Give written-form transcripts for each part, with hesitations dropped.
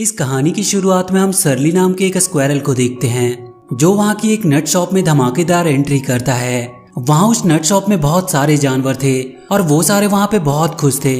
इस कहानी की शुरुआत में हम सरली नाम के एक स्क्वायरल को देखते हैं जो वहाँ की एक नट शॉप में धमाकेदार एंट्री करता है। वहाँ उस नट शॉप में बहुत सारे जानवर थे और वो सारे वहाँ पे बहुत खुश थे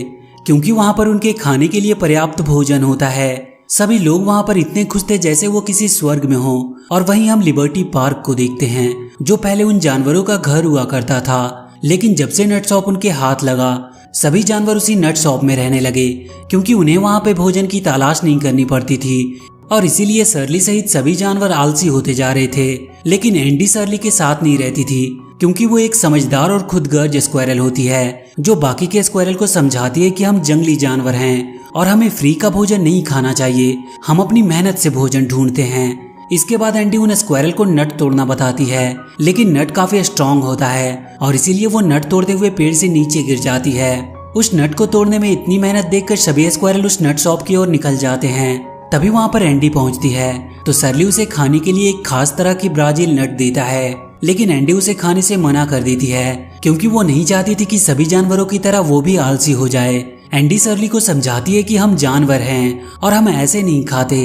क्योंकि वहाँ पर उनके खाने के लिए पर्याप्त भोजन होता है। सभी लोग वहाँ पर इतने खुश थे जैसे वो किसी स्वर्ग में हो। और वहीं हम लिबर्टी पार्क को देखते हैं जो पहले उन जानवरों का घर हुआ करता था, लेकिन जब से नट शॉप उनके हाथ लगा सभी जानवर उसी नट शॉप में रहने लगे क्योंकि उन्हें वहाँ पे भोजन की तलाश नहीं करनी पड़ती थी और इसीलिए सरली सहित सभी जानवर आलसी होते जा रहे थे। लेकिन एंडी सरली के साथ नहीं रहती थी क्योंकि वो एक समझदार और खुदगर्ज स्क्वायरल होती है जो बाकी के स्क्वायरल को समझाती है कि हम जंगली जानवर हैं और हमें फ्री का भोजन नहीं खाना चाहिए, हम अपनी मेहनत से भोजन ढूंढते हैं। इसके बाद एंडी उन स्क्वायरल को नट तोड़ना बताती है, लेकिन नट काफी स्ट्रांग होता है और इसीलिए वो नट तोड़ते हुए पेड़ से नीचे गिर जाती है। उस नट को तोड़ने में इतनी मेहनत देखकर सभी स्क्वायरल उस नट शॉप की ओर निकल जाते हैं। तभी वहाँ पर एंडी पहुँचती है तो सरली उसे खाने के लिए एक खास तरह की ब्राजील नट देता है, लेकिन एंडी उसे खाने से मना कर देती है क्योंकि वो नहीं चाहती थी कि सभी जानवरों की तरह वो भी आलसी हो जाए। एंडी सरली को समझाती है कि हम जानवर हैं और हम ऐसे नहीं खाते,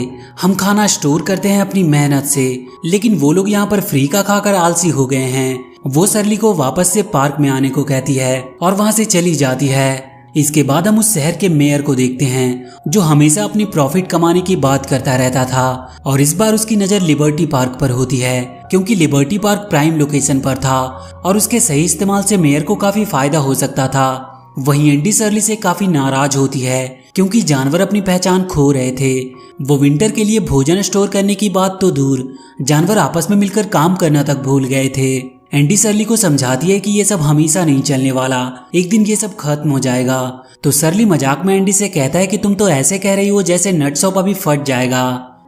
हम खाना स्टोर करते हैं अपनी मेहनत से, लेकिन वो लोग यहाँ पर फ्री का खाकर आलसी हो गए हैं। वो सरली को वापस से पार्क में आने को कहती है और वहाँ से चली जाती है। इसके बाद हम उस शहर के मेयर को देखते हैं जो हमेशा अपनी प्रॉफिट कमाने की बात करता रहता था और इस बार उसकी नज़र लिबर्टी पार्क पर होती है क्योंकि लिबर्टी पार्क प्राइम लोकेशन पर था और उसके सही इस्तेमाल से मेयर को काफी फायदा हो सकता था। वहीं एंडी सरली से काफी नाराज होती है क्योंकि जानवर अपनी पहचान खो रहे थे। वो विंटर के लिए भोजन स्टोर करने की बात तो दूर, जानवर आपस में मिलकर काम करना तक भूल गए थे। एंडी सरली को समझाती है कि ये सब हमेशा नहीं चलने वाला, एक दिन ये सब खत्म हो जाएगा। तो सरली मजाक में एंडी से कहता है कि तुम तो ऐसे कह रही हो जैसे नट शॉप अभी फट जाएगा।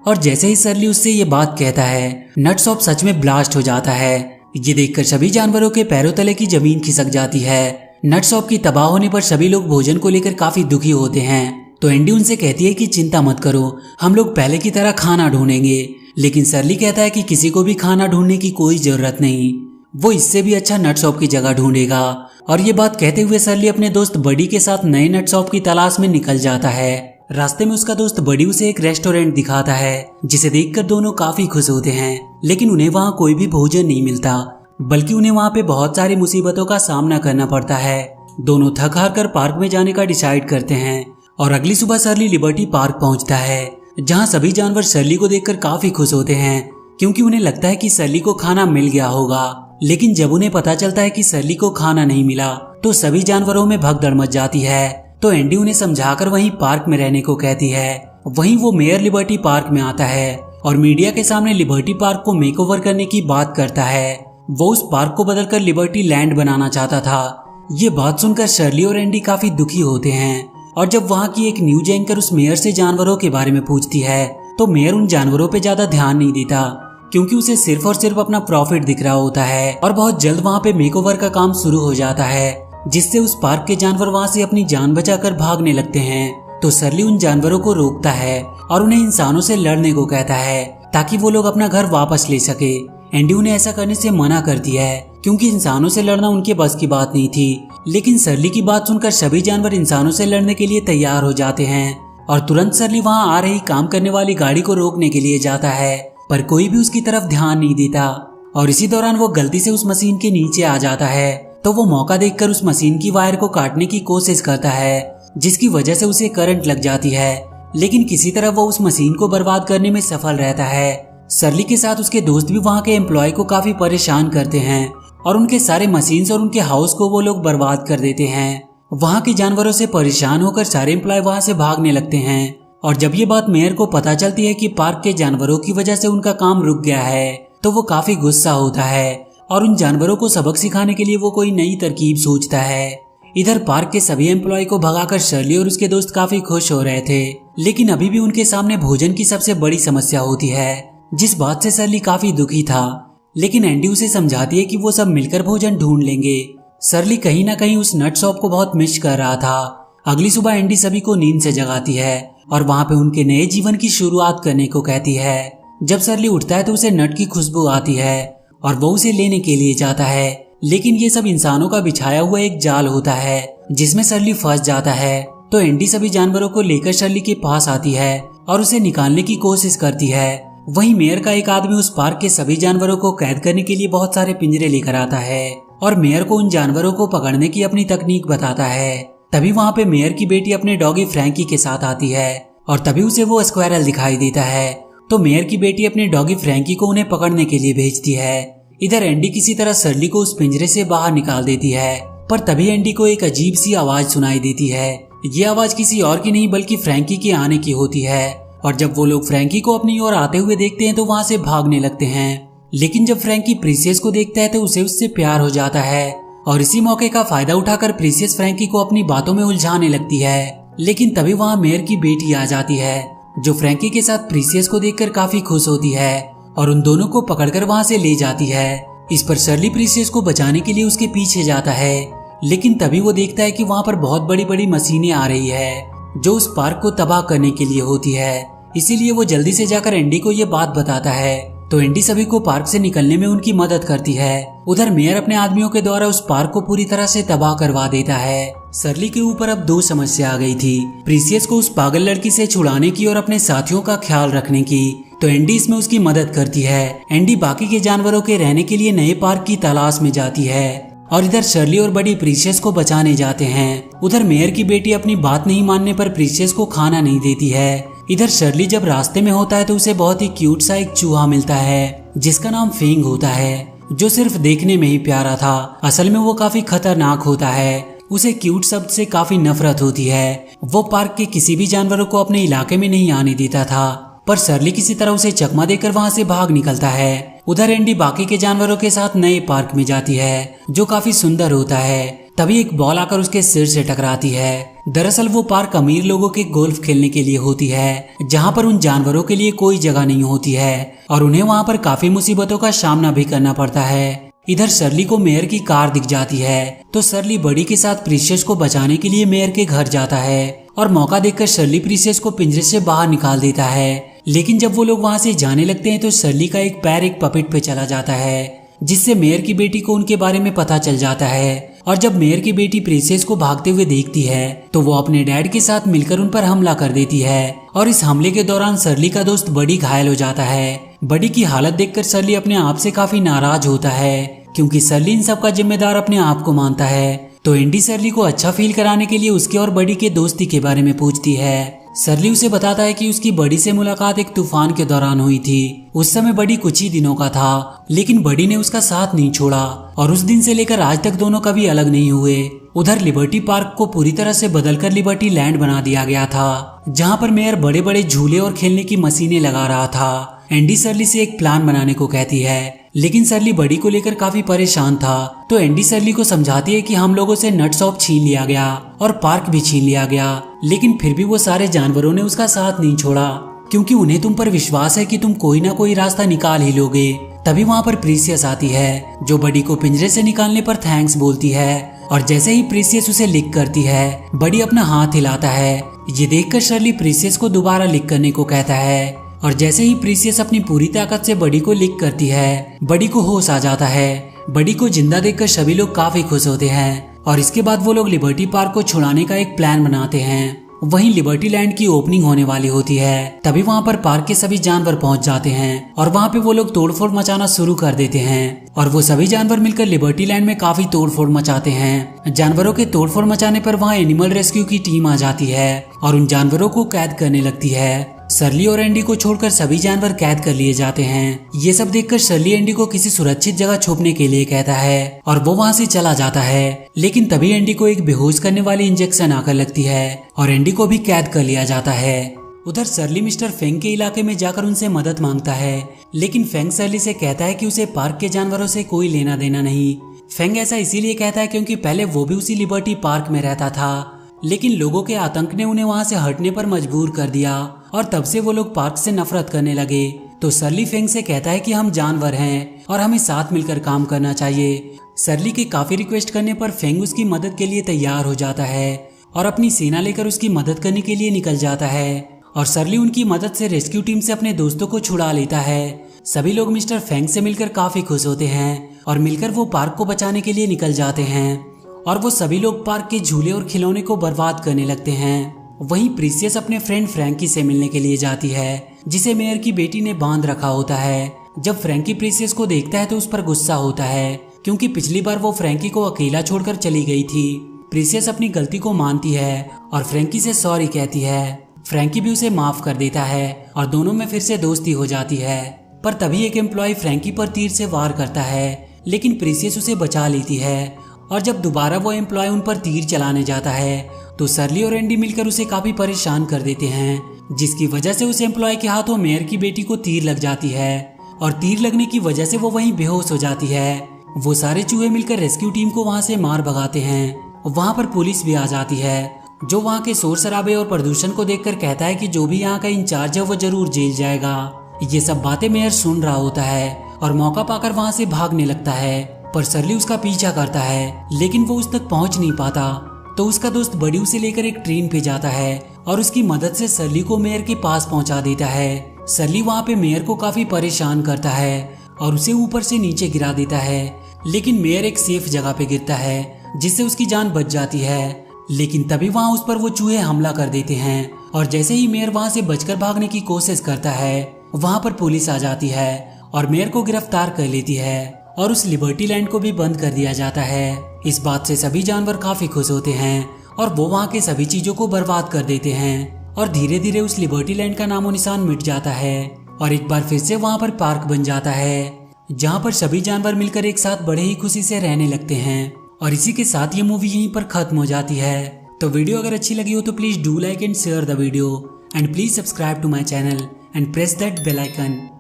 और जैसे ही सरली उससे ये बात कहता है नट शॉप सच में ब्लास्ट हो जाता है। ये देखकर सभी जानवरों के पैरों तले की जमीन खिसक जाती है। नट शॉप की तबाह होने पर सभी लोग भोजन को लेकर काफी दुखी होते हैं। तो एंडी उनसे कहती है कि चिंता मत करो, हम लोग पहले की तरह खाना ढूंढेंगे। लेकिन सरली कहता है कि किसी को भी खाना ढूंढने की कोई जरूरत नहीं, वो इससे भी अच्छा नट शॉप की जगह ढूंढेगा। और ये बात कहते हुए सरली अपने दोस्त बडी के साथ नए नट शॉप की तलाश में निकल जाता है। रास्ते में उसका दोस्त बडी उसे एक रेस्टोरेंट दिखाता है जिसे देखकर दोनों काफी खुश होते हैं, लेकिन उन्हें वहाँ कोई भी भोजन नहीं मिलता बल्कि उन्हें वहाँ पे बहुत सारी मुसीबतों का सामना करना पड़ता है। दोनों थक हार कर पार्क में जाने का डिसाइड करते हैं और अगली सुबह सरली लिबर्टी पार्क पहुँचता है जहाँ सभी जानवर सरली को देखकर काफी खुश होते हैं क्योंकि उन्हें लगता है कि सरली को खाना मिल गया होगा। लेकिन जब उन्हें पता चलता है कि सरली को खाना नहीं मिला तो सभी जानवरों में भगदड़ मच जाती है। तो एंडी उन्हें समझाकर वहीं पार्क में रहने को कहती है। वहीं वो मेयर लिबर्टी पार्क में आता है और मीडिया के सामने लिबर्टी पार्क को मेकओवर करने की बात करता है। वो उस पार्क को बदलकर लिबर्टी लैंड बनाना चाहता था। ये बात सुनकर सरली और एंडी काफी दुखी होते हैं और जब वहाँ की एक न्यूज एंकर उस मेयर से जानवरों के बारे में पूछती है तो मेयर उन जानवरों पे ज्यादा ध्यान नहीं देता क्योंकि उसे सिर्फ और सिर्फ अपना प्रॉफिट दिख रहा होता है। और बहुत जल्द वहाँ पे मेकओवर का काम शुरू हो जाता है जिससे उस पार्क के जानवर वहाँ से अपनी जान बचाकर भागने लगते हैं। तो सरली उन जानवरों को रोकता है और उन्हें इंसानों से लड़ने को कहता है ताकि वो लोग अपना घर वापस ले सके। एंडी उन्हें ऐसा करने से मना करती है क्योंकि इंसानों से लड़ना उनके बस की बात नहीं थी। लेकिन सरली की बात सुनकर सभी जानवर इंसानों से लड़ने के लिए तैयार हो जाते हैं और तुरंत सरली वहाँ आ रही काम करने वाली गाड़ी को रोकने के लिए जाता है, पर कोई भी उसकी तरफ ध्यान नहीं देता। और इसी दौरान वो गलती से उस मशीन के नीचे आ जाता है तो वो मौका देखकर उस मशीन की वायर को काटने की कोशिश करता है जिसकी वजह से उसे करंट लग जाती है, लेकिन किसी तरह वो उस मशीन को बर्बाद करने में सफल रहता है। सरली के साथ उसके दोस्त भी वहाँ के एम्प्लॉय को काफी परेशान करते हैं और उनके सारे मशीन्स और उनके हाउस को वो लोग बर्बाद कर देते हैं। वहाँ के जानवरों से परेशान होकर सारे एम्प्लॉय वहाँ से भागने लगते हैं और जब ये बात मेयर को पता चलती है कि पार्क के जानवरों की वजह से उनका काम रुक गया है तो वो काफी गुस्सा होता है और उन जानवरों को सबक सिखाने के लिए वो कोई नई तरकीब सोचता है। इधर पार्क के सभी एम्प्लॉय को भगाकर शर्ली और उसके दोस्त काफी खुश हो रहे थे, लेकिन अभी भी उनके सामने भोजन की सबसे बड़ी समस्या होती है जिस बात से सरली काफी दुखी था। लेकिन एंडी उसे समझाती है कि वो सब मिलकर भोजन ढूंढ लेंगे। सरली कहीं ना कहीं उस नट शॉप को बहुत मिस कर रहा था। अगली सुबह एंडी सभी को नींद से जगाती है और वहाँ पे उनके नए जीवन की शुरुआत करने को कहती है। जब सरली उठता है तो उसे नट की खुशबू आती है और वो उसे लेने के लिए जाता है, लेकिन ये सब इंसानों का बिछाया हुआ एक जाल होता है जिसमें सरली फंस जाता है। तो एंडी सभी जानवरों को लेकर सरली के पास आती है और उसे निकालने की कोशिश करती है। वहीं मेयर का एक आदमी उस पार्क के सभी जानवरों को कैद करने के लिए बहुत सारे पिंजरे लेकर आता है और मेयर को उन जानवरों को पकड़ने की अपनी तकनीक बताता है। तभी वहाँ पे मेयर की बेटी अपने डॉगी फ्रैंकी के साथ आती है और तभी उसे वो स्क्वायरल दिखाई देता है। तो मेयर की बेटी अपने डॉगी फ्रैंकी को उन्हें पकड़ने के लिए भेजती है। इधर एंडी किसी तरह सरली को उस पिंजरे से बाहर निकाल देती है, पर तभी एंडी को एक अजीब सी आवाज सुनाई देती है। ये आवाज किसी और की नहीं बल्कि फ्रैंकी के आने की होती है और जब वो लोग फ्रैंकी को अपनी ओर आते हुए देखते हैं तो वहाँ से भागने लगते हैं। लेकिन जब फ्रैंकी प्रीसियस को देखता है तो उसे उससे प्यार हो जाता है और इसी मौके का फायदा उठाकर प्रीसियस फ्रैंकी को अपनी बातों में उलझाने लगती है। लेकिन तभी वहाँ मेयर की बेटी आ जाती है जो फ्रैंकी के साथ प्रीसियस को देखकर काफी खुश होती है और उन दोनों को पकड़कर वहाँ से ले जाती है। इस पर शर्ली प्रीसियस को बचाने के लिए उसके पीछे जाता है, लेकिन तभी वो देखता है कि वहाँ पर बहुत बड़ी बड़ी मशीनें आ रही है जो उस पार्क को तबाह करने के लिए होती है। इसीलिए वो जल्दी से जाकर एंडी को ये बात बताता है। तो एंडी सभी को पार्क से निकलने में उनकी मदद करती है। उधर मेयर अपने आदमियों के द्वारा उस पार्क को पूरी तरह से तबाह करवा देता है। सरली के ऊपर अब दो समस्या आ गई थी, प्रीसियस को उस पागल लड़की से छुड़ाने की और अपने साथियों का ख्याल रखने की। तो एंडी इसमें उसकी मदद करती है। एंडी बाकी के जानवरों के रहने के लिए नए पार्क की तलाश में जाती है और इधर शर्ली और बड़ी प्रीसियस को बचाने जाते हैं। उधर मेयर की बेटी अपनी बात नहीं मानने पर प्रीसियस को खाना नहीं देती है। इधर शर्ली जब रास्ते में होता है तो उसे बहुत ही क्यूट सा एक चूहा मिलता है जिसका नाम फेंग होता है, जो सिर्फ देखने में ही प्यारा था, असल में वो काफी खतरनाक होता है। उसे क्यूट शब्द से काफी नफरत होती है। वो पार्क के किसी भी जानवरों को अपने इलाके में नहीं आने देता था, पर शर्ली किसी तरह उसे चकमा देकर वहाँ से भाग निकलता है। उधर एंडी बाकी के जानवरों के साथ नए पार्क में जाती है जो काफी सुंदर होता है। तभी एक बॉल आकर उसके सिर से टकराती है। दरअसल वो पार्क अमीर लोगों के गोल्फ खेलने के लिए होती है जहाँ पर उन जानवरों के लिए कोई जगह नहीं होती है और उन्हें वहाँ पर काफी मुसीबतों का सामना भी करना पड़ता है। इधर शर्ली को मेयर की कार दिख जाती है तो शर्ली बड़ी के साथ प्रीसियस को बचाने के लिए मेयर के घर जाता है और मौका देखकर शर्ली प्रीसियस को पिंजरे से बाहर निकाल देता है। लेकिन जब वो लोग वहाँ से जाने लगते हैं तो शर्ली का एक पैर एक पपेट पे चला जाता है जिससे मेयर की बेटी को उनके बारे में पता चल जाता है। और जब मेयर की बेटी प्रीसियस को भागते हुए देखती है तो वो अपने डैड के साथ मिलकर उन पर हमला कर देती है और इस हमले के दौरान शर्ली का दोस्त बड़ी घायल हो जाता है। बड़ी की हालत देखकर शर्ली अपने आप से काफी नाराज होता है क्योंकि शर्ली इन सब का जिम्मेदार अपने आप को मानता है। तो एंडी शर्ली को अच्छा फील कराने के लिए उसके और बड़ी के दोस्ती के बारे में पूछती है। शर्ली उसे बताता है कि उसकी बड़ी से मुलाकात एक तूफान के दौरान हुई थी। उस समय बड़ी कुछ ही दिनों का था, लेकिन बड़ी ने उसका साथ नहीं छोड़ा और उस दिन से लेकर आज तक दोनों कभी अलग नहीं हुए। उधर लिबर्टी पार्क को पूरी तरह से बदलकर लिबर्टी लैंड बना दिया गया था जहाँ पर मेयर बड़े बड़े झूले और खेलने की मशीनें लगा रहा था। एंडी शर्ली से एक प्लान बनाने को कहती है, लेकिन शर्ली बड़ी को लेकर काफी परेशान था। तो एंडी शर्ली को समझाती है कि हम लोगों से नट शॉप छीन लिया गया और पार्क भी छीन लिया गया, लेकिन फिर भी वो सारे जानवरों ने उसका साथ नहीं छोड़ा क्योंकि उन्हें तुम पर विश्वास है कि तुम कोई ना कोई रास्ता निकाल ही लोगे। तभी वहाँ पर प्रीसियस आती है जो बड़ी को पिंजरे से निकालने पर थैंक्स बोलती है और जैसे ही प्रीसियस उसे लिक करती है बड़ी अपना हाथ हिलाता है। ये देखकर शर्ली प्रीसियस को दोबारा लिक करने को कहता है और जैसे ही प्रीसियस अपनी पूरी ताकत से बड़ी को लिक करती है बड़ी को होश आ जाता है। बड़ी को जिंदा देखकर सभी लोग काफी खुश होते हैं और इसके बाद वो लोग लिबर्टी पार्क को छुड़ाने का एक प्लान बनाते हैं। वहीं लिबर्टी लैंड की ओपनिंग होने वाली होती है। तभी वहाँ पर पार्क के सभी जानवर पहुँच जाते हैं और वहाँ पे वो लोग तोड़फोड़ मचाना शुरू कर देते हैं और वो सभी जानवर मिलकर लिबर्टी लैंड में काफी तोड़फोड़ मचाते हैं। जानवरों के तोड़फोड़ मचाने पर वहाँ एनिमल रेस्क्यू की टीम आ जाती है और उन जानवरों को कैद करने लगती है। शर्ली और एंडी को छोड़कर सभी जानवर कैद कर लिए जाते हैं। ये सब देखकर शर्ली एंडी को किसी सुरक्षित जगह छुपने के लिए कहता है और वो वहाँ से चला जाता है। लेकिन तभी एंडी को एक बेहोश करने वाली इंजेक्शन आकर लगती है और एंडी को भी कैद कर लिया जाता है। उधर शर्ली मिस्टर फेंग के इलाके में जाकर उनसे मदद मांगता है, लेकिन फेंग शर्ली से कहता है कि उसे पार्क के जानवरों से कोई लेना देना नहीं। फेंग ऐसा इसीलिए कहता है क्योंकि पहले वो भी उसी लिबर्टी पार्क में रहता था, लेकिन लोगों के आतंक ने उन्हें वहां से हटने पर मजबूर कर दिया और तब से वो लोग पार्क से नफरत करने लगे। तो शर्ली फेंग से कहता है कि हम जानवर हैं और हमें साथ मिलकर काम करना चाहिए। शर्ली के काफी रिक्वेस्ट करने पर फेंग उसकी मदद के लिए तैयार हो जाता है और अपनी सेना लेकर उसकी मदद करने के लिए निकल जाता है और शर्ली उनकी मदद से रेस्क्यू टीम से अपने दोस्तों को छुड़ा लेता है। सभी लोग मिस्टर फेंग से मिलकर काफी खुश होते हैं और मिलकर वो पार्क को बचाने के लिए निकल जाते हैं और वो सभी लोग पार्क के झूले और खिलौने को बर्बाद करने लगते हैं। वहीं प्रीसियस अपने फ्रेंड फ्रैंकी से मिलने के लिए जाती है, जिसे मेयर की बेटी ने बांध रखा होता है। जब फ्रैंकी प्रीसियस को देखता है तो उस पर गुस्सा होता है, क्योंकि पिछली बार वो फ्रैंकी को अकेला छोड़कर चली गई थी। प्रीसियस अपनी गलती को मानती है और फ्रैंकी से सॉरी कहती है। फ्रैंकी भी उसे माफ कर देता है और दोनों में फिर से दोस्ती हो जाती है। पर तभी एक एम्प्लॉय फ्रैंकी पर तीर से वार करता है, लेकिन प्रीसियस उसे बचा लेती है। और जब दोबारा वो एम्प्लॉय उन पर तीर चलाने जाता है तो सरली और एंडी मिलकर उसे काफी परेशान कर देते हैं, जिसकी वजह से उस एम्प्लॉय के हाथों मेयर की बेटी को तीर लग जाती है और तीर लगने की वजह से वो वहीं बेहोश हो जाती है। वो सारे चूहे मिलकर रेस्क्यू टीम को वहां से मार भगाते हैं। वहां पर पुलिस भी आ जाती है, जो वहां के शोर शराबे और प्रदूषण को देखकर कहता है कि जो भी यहाँ का इंचार्ज है वो जरूर जेल जाएगा। ये सब बातें मेयर सुन रहा होता है और मौका पाकर वहां से भागने लगता है, पर सरली उसका पीछा करता है, लेकिन वो उस तक पहुंच नहीं पाता। तो उसका दोस्त बडी उसे लेकर एक ट्रेन पे जाता है और उसकी मदद से सरली को मेयर के पास पहुंचा देता है। सरली वहां पे मेयर को काफी परेशान करता है और उसे ऊपर से नीचे गिरा देता है, लेकिन मेयर एक सेफ जगह पे गिरता है, जिससे उसकी जान बच जाती है। लेकिन तभी वहां उस पर वो चूहे हमला कर देते हैं और जैसे ही मेयर वहां से बचकर भागने की कोशिश करता है, वहां पर पुलिस आ जाती है और मेयर को गिरफ्तार कर लेती है और उस लिबर्टी लैंड को भी बंद कर दिया जाता है। इस बात से सभी जानवर काफी खुश होते हैं और वो वहाँ के सभी चीजों को बर्बाद कर देते हैं और धीरे धीरे उस लिबर्टी लैंड का नामो निशान मिट जाता है और एक बार फिर से वहाँ पर पार्क बन जाता है, जहाँ पर सभी जानवर मिलकर एक साथ बड़े ही खुशी से रहने लगते हैं। और इसी के साथ ये मूवी यहीं पर खत्म हो जाती है। तो वीडियो अगर अच्छी लगी हो तो please do like and share the video and please subscribe to my channel and press that bell icon.